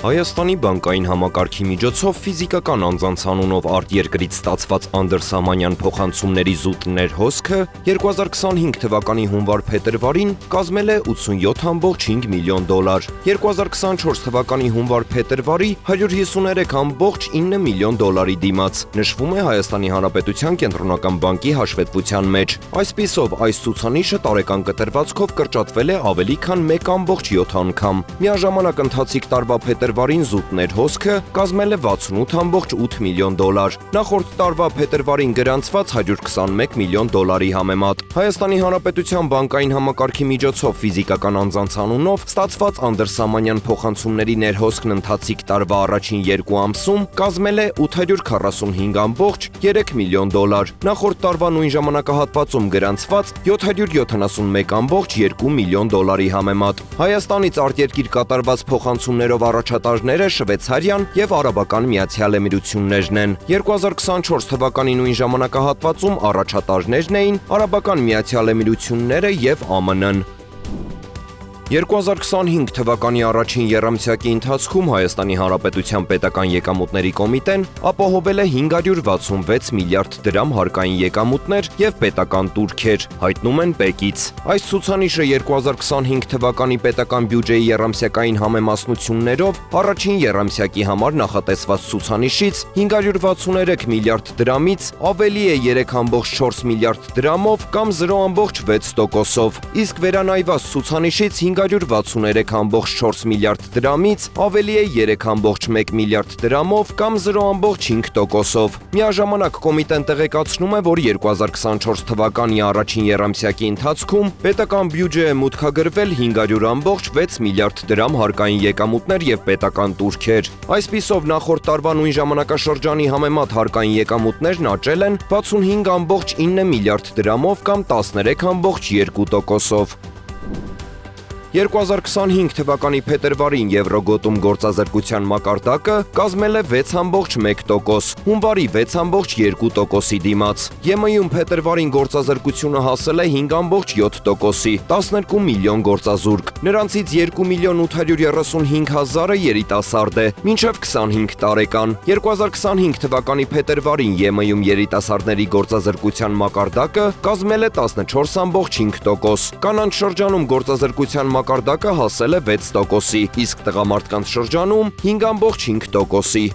Հայաստանի բանկային համակարգի միջոցով ֆիզիկական անձանց անունով արտերկրից ստացված անդրսահմանյան փոխանցումների զուտներ հոսքը 2025 թվականի հունվար-փետրվարին կազմել է 87.5 միլիոն դոլար, 2024 թվականի հունվար-փետրվարի 153.9 միլիոն դոլարի դիմաց, նշվում է Հայաստանի Հանրապետության Կենտրոնական բանկի հաշվետվության մեջ։ Այսպիսով, այս ցուցանիշը տարեկան կտրվածքով կրճատվել է ավելի քան 1.7 անգամ։ Միաժամանակ ընթացիկ տարվա փետրվարին զուտներ հոսքը կազմել է 68.8 միլիոն դոլար, նախորդ տարվա փետրվարին գրանցված 121 միլիոն դոլարի համեմատ։ Հայաստանի Հանրապետության բանկային համակարգի միջոցով ֆիզիկական անձանց անունով ստացված անդրսահմանյան փոխանցումների ներհոսքն ընթացիկ տարվա առաջին 2 ամսում կազմել է 845.3 միլիոն դոլար, նախորդ տարվա նույն ժամանակահատվածում գրանցված 771.2 միլիոն դոլարի համեմատ։ Հայաստանից արտերկիր կատարված փոխանցումներով առաջատարները Շվեյցարիան եւ Արաբական Միացյալ Էմիրություններն են։ 2024 թվականի նույն ժամանակահատվածում առաջատարներն էին Արաբական Միացյալ Էմիրությունները եւ ԱՄՆ-ն։ 2025 թվականի առաջին եռամսյակի ընթացքում Հայաստանի Հանրապետության պետական եկամուտների կոմիտեն ապահովել է 566 միլիարդ դրամ հարկային եկամուտներ եւ պետական տուրքեր, հայտնում են ՊԵԿ-ից։ Այս ցուցանիշը 2025 թվականի պետական բյուջեի եռամսյակային համեմասնություններով առաջին եռամսյակի համար նախատեսված ցուցանիշից 563 միլիարդ դրամից ավելի է 3.4 միլիարդ դրամով կամ 0.6%-ով, իսկ վերանայված ցուցանիշից 563.4 միլիարդ դրամից ավելի է 3.1 միլիարդ դրամով կամ 0.5%-ով։ Միաժամանակ կոմիտեն տեղեկացնում է, որ 2024 թվականի առաջին եռամսյակի ընթացքում պետական բյուջե է մուտքագրվել 500.6 միլիարդ դրամ հարկային եկամուտներ եւ պետական տուրքեր։ Այսպիսով նախորդ տարվա նույն ժամանակաշրջանի համեմատ հարկային եկամուտներն աճել են 65.9 միլիարդ դրամով կամ 13.2%-ով։ 2025 թվականի փետրվարին եվրոգոտում գործազրկության մակարդակը կազմել է 6.1%, հունվարի 6.2%-ի դիմաց։ ԵՄ-ում փետրվարին գործազրկությունը հասել է 5.7%-ի, 12 միլիոն գործազուրկ, նրանցից 2 միլիոն 835 հազարը երիտասարդ է, մինչև 25 տարեկան։ 2025 թվականի փետրվարին ԵՄ-ում երիտասարդների գործազրկության մակարդակը կազմել է 14.5%, կանանց շրջանում գործազրկության մակարդակը հասել է 6%-ի, իսկ տղամարդկանց շրջանում 5.5%-ի։